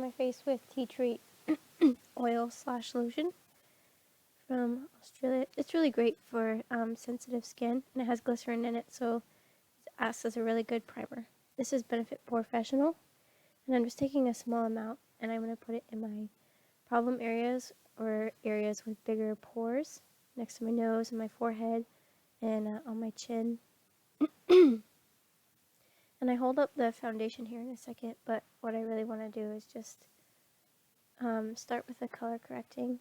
my face with tea tree oil / lotion from Australia. It's really great for sensitive skin, and it has glycerin in it, so it acts as a really good primer. This is Benefit Porefessional, and I'm just taking a small amount, and I'm going to put it in my problem areas, or areas with bigger pores, next to my nose and my forehead, and on my chin. And I hold up the foundation here in a second, but what I really want to do is just start with the color correcting.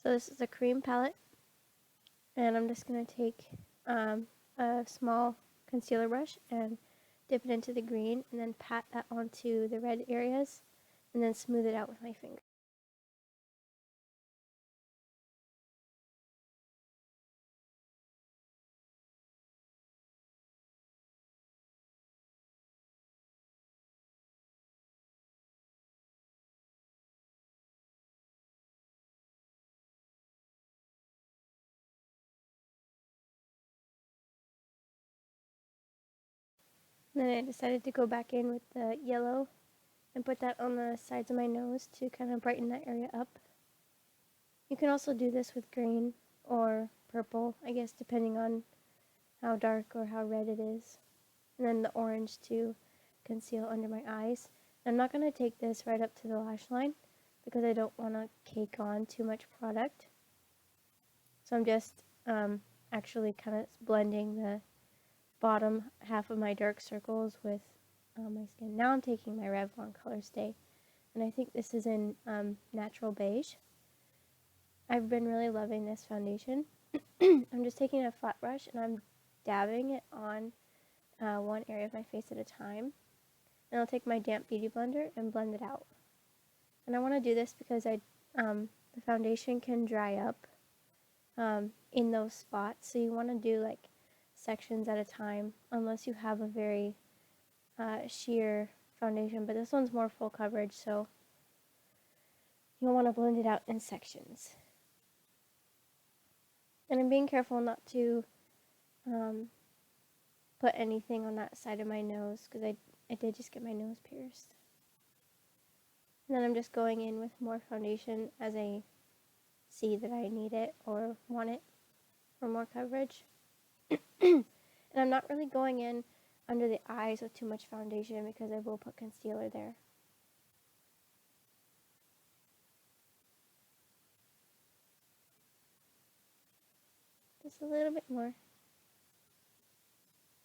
So this is a cream palette, and I'm just going to take a small concealer brush and dip it into the green, and then pat that onto the red areas, and then smooth it out with my finger. And then I decided to go back in with the yellow and put that on the sides of my nose to kind of brighten that area up. You can also do this with green or purple, I guess, depending on how dark or how red it is. And then the orange to conceal under my eyes. I'm not going to take this right up to the lash line because I don't want to cake on too much product. So I'm just actually kind of blending the bottom half of my dark circles with my skin. Now I'm taking my Revlon Colorstay, and I think this is in Natural Beige. I've been really loving this foundation. I'm just taking a flat brush and I'm dabbing it on one area of my face at a time. And I'll take my damp beauty blender and blend it out. And I want to do this because the foundation can dry up in those spots. So you want to do like sections at a time, unless you have a very sheer foundation. But this one's more full coverage, so you'll want to blend it out in sections. And I'm being careful not to put anything on that side of my nose, because I did just get my nose pierced. And then I'm just going in with more foundation as I see that I need it or want it for more coverage. And I'm not really going in under the eyes with too much foundation because I will put concealer there. Just a little bit more.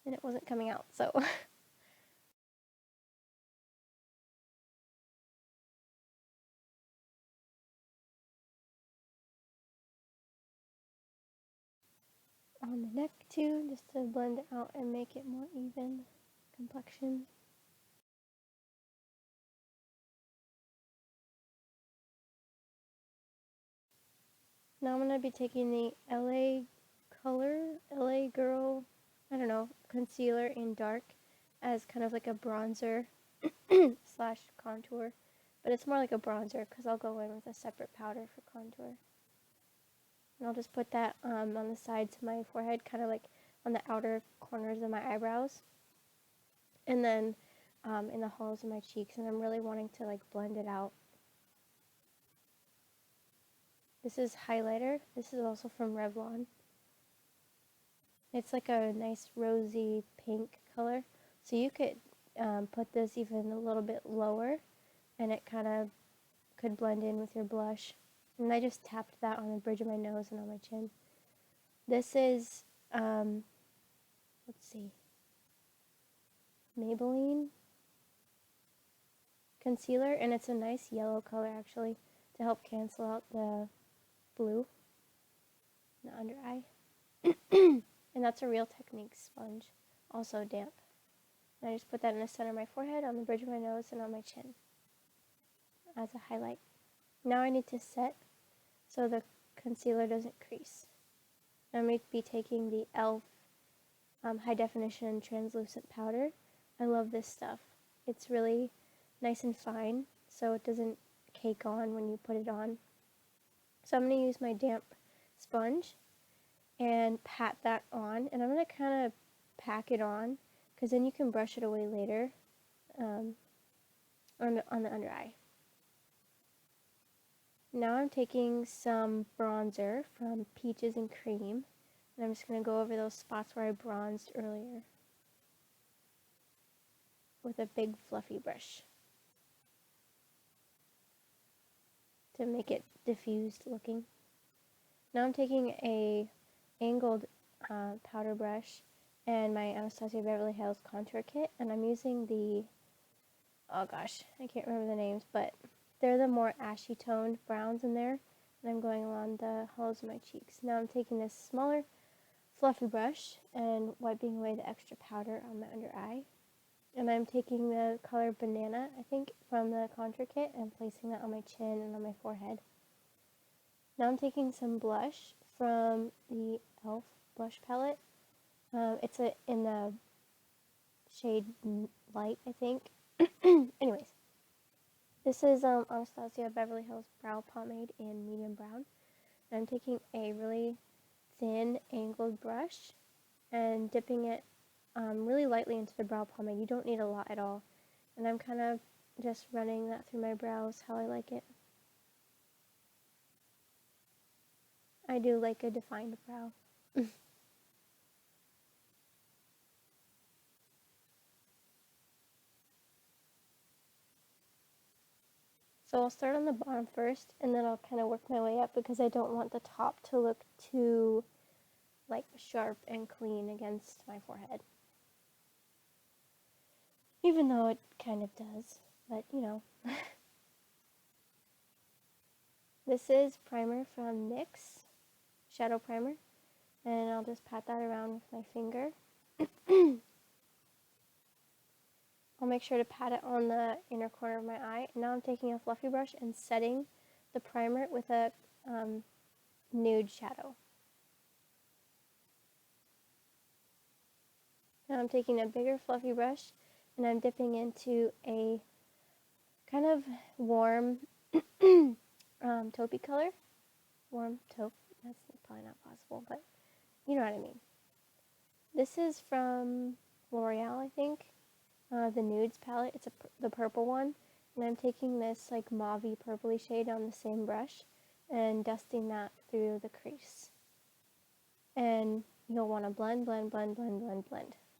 And it wasn't coming out, so. On the neck too, just to blend it out and make it more even complexion. Now I'm going to be taking the LA Girl, I don't know, concealer in dark as kind of like a bronzer / contour. But it's more like a bronzer because I'll go in with a separate powder for contour. And I'll just put that on the sides of my forehead, kind of like on the outer corners of my eyebrows. And then in the hollows of my cheeks. And I'm really wanting to like blend it out. This is highlighter. This is also from Revlon. It's like a nice rosy pink color. So you could put this even a little bit lower and it kind of could blend in with your blush. And I just tapped that on the bridge of my nose and on my chin. This is, let's see, Maybelline concealer, and it's a nice yellow color actually to help cancel out the blue in the under eye. And that's a Real Technique sponge, also damp. And I just put that in the center of my forehead, on the bridge of my nose, and on my chin as a highlight. Now I need to set so the concealer doesn't crease. I'm going to be taking the e.l.f. High Definition translucent powder. I love this stuff. It's really nice and fine, so it doesn't cake on when you put it on. So I'm going to use my damp sponge, and pat that on. And I'm going to kind of pack it on because then you can brush it away later on the under eye. Now I'm taking some bronzer from Peaches and Cream, and I'm just going to go over those spots where I bronzed earlier with a big fluffy brush to make it diffused looking. Now I'm taking a angled powder brush and my Anastasia Beverly Hills contour kit, and I'm using the, oh gosh, I can't remember the names, but they're the more ashy toned browns in there, and I'm going along the hollows of my cheeks. Now I'm taking this smaller fluffy brush and wiping away the extra powder on my under eye, and I'm taking the color Banana, I think, from the contour kit and placing that on my chin and on my forehead. Now I'm taking some blush from the e.l.f. blush palette. It's in the shade Light, I think. Anyways, this is Anastasia Beverly Hills Brow Pomade in medium brown. And I'm taking a really thin angled brush and dipping it really lightly into the brow pomade. You don't need a lot at all. And I'm kind of just running that through my brows how I like it. I do like a defined brow. So I'll start on the bottom first, and then I'll kind of work my way up because I don't want the top to look too like sharp and clean against my forehead. Even though it kind of does, but you know. This is primer from NYX, shadow primer, and I'll just pat that around with my finger. I'll make sure to pat it on the inner corner of my eye. And now I'm taking a fluffy brush and setting the primer with a nude shadow. Now I'm taking a bigger fluffy brush and I'm dipping into a kind of warm taupey color. Warm taupe, that's probably not possible, but you know what I mean. This is from L'Oreal, I think. The Nudes palette, it's the purple one, and I'm taking this like mauve-y purpley shade on the same brush and dusting that through the crease. And you'll want to blend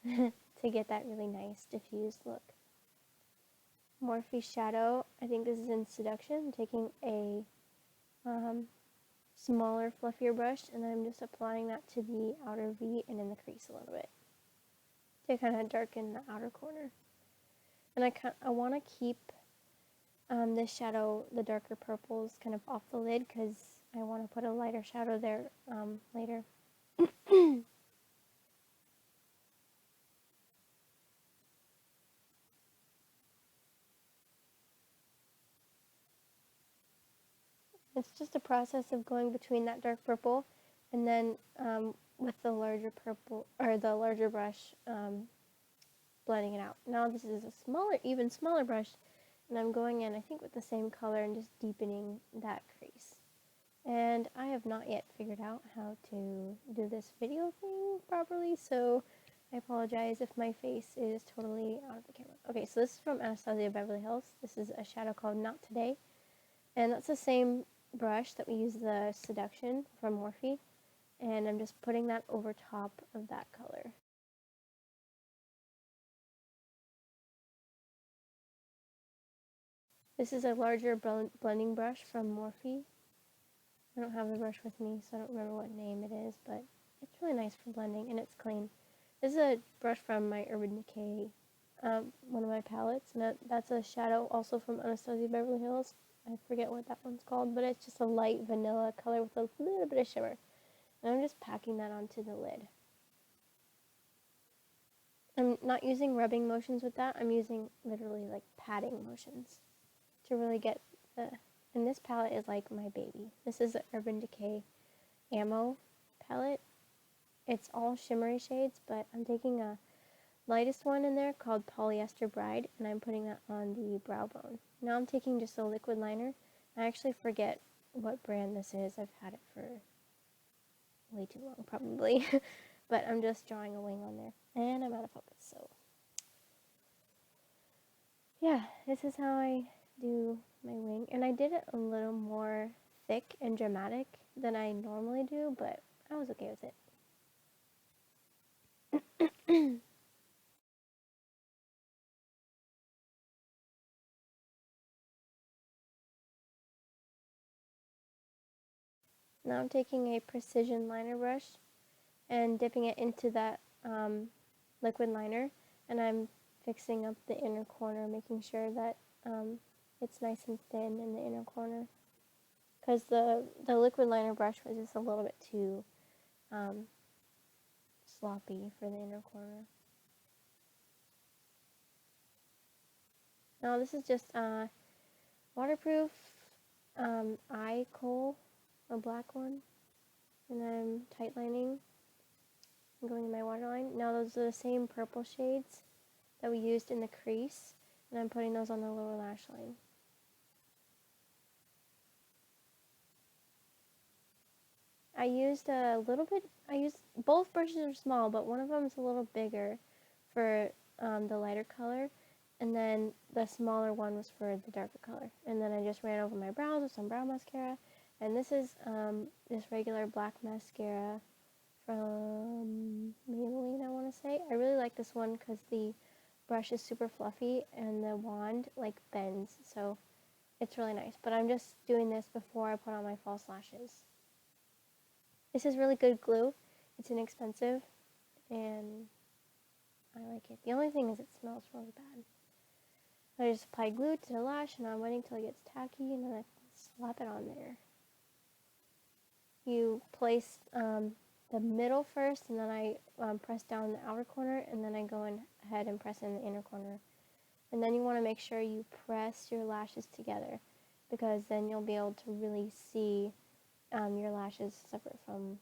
to get that really nice diffused look. Morphe shadow, I think this is in Seduction. I'm taking a smaller, fluffier brush, and I'm just applying that to the outer V and in the crease a little bit to kind of darken the outer corner. And I want to keep this shadow, the darker purples, kind of off the lid because I want to put a lighter shadow there later. It's just a process of going between that dark purple and then with the larger purple, or the larger brush, blending it out. Now this is a smaller, even smaller brush, and I'm going in, I think, with the same color and just deepening that crease. And I have not yet figured out how to do this video thing properly, so I apologize if my face is totally out of the camera. Okay, so this is from Anastasia Beverly Hills. This is a shadow called Not Today, and that's the same brush that we use, the Seduction from Morphe, and I'm just putting that over top of that color. This is a larger blending brush from Morphe. I don't have the brush with me, so I don't remember what name it is, but it's really nice for blending, and it's clean. This is a brush from my Urban Decay, one of my palettes, and that's a shadow also from Anastasia Beverly Hills. I forget what that one's called, but it's just a light vanilla color with a little bit of shimmer. And I'm just packing that onto the lid. I'm not using rubbing motions with that. I'm using literally like patting motions to really get the... And this palette is like my baby. This is the Urban Decay Ammo palette. It's all shimmery shades, but I'm taking a lightest one in there called Polyester Bride, and I'm putting that on the brow bone. Now I'm taking just a liquid liner. I actually forget what brand this is. I've had it for way too long probably. But I'm just drawing a wing on there. And I'm out of focus, so. Yeah, this is how I do my wing. And I did it a little more thick and dramatic than I normally do, but I was okay with it. Now I'm taking a precision liner brush and dipping it into that liquid liner, and I'm fixing up the inner corner, making sure that it's nice and thin in the inner corner, because the liquid liner brush was just a little bit too sloppy for the inner corner. Now this is just waterproof eye kohl, a black one, and I'm tightlining and going in my waterline. Now those are the same purple shades that we used in the crease, and I'm putting those on the lower lash line. I used a little bit, both brushes are small, but one of them is a little bigger for the lighter color, and then the smaller one was for the darker color. And then I just ran over my brows with some brow mascara, and this is this regular black mascara from Maybelline, I want to say. I really like this one because the brush is super fluffy and the wand like bends, so it's really nice. But I'm just doing this before I put on my false lashes. This is really good glue. It's inexpensive, and I like it. The only thing is it smells really bad. I just apply glue to the lash, and I'm waiting till it gets tacky, and then I slap it on there. You place the middle first, and then I press down the outer corner, and then I go ahead and press in the inner corner. And then you want to make sure you press your lashes together, because then you'll be able to really see your lashes separate from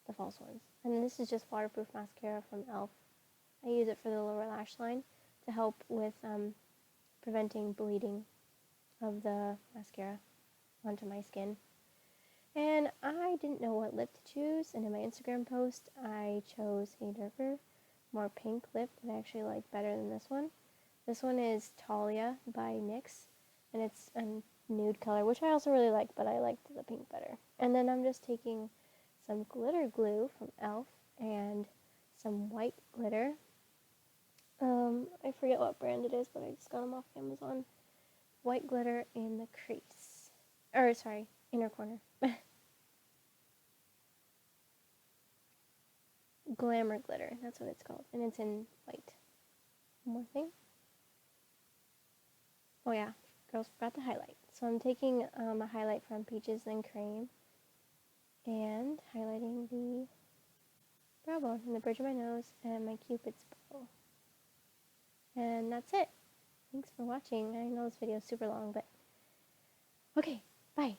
the false ones. And this is just waterproof mascara from e.l.f. I use it for the lower lash line to help with preventing bleeding of the mascara onto my skin. And I didn't know what lip to choose, and in my Instagram post I chose a darker, more pink lip that I actually like better than this one. This one is Talia by NYX, and it's a nude color, which I also really like, but I liked the pink better. And then I'm just taking some glitter glue from e.l.f. and some white glitter. I forget what brand it is, but I just got them off Amazon. White glitter in the crease. Or, sorry, inner corner. Glamour glitter, that's what it's called. And it's in white. One more thing. Oh yeah, girls forgot to highlight. So I'm taking a highlight from Peaches and Cream and highlighting the brow bone and the bridge of my nose and my Cupid's bow. And that's it. Thanks for watching. I know this video is super long, but okay, bye.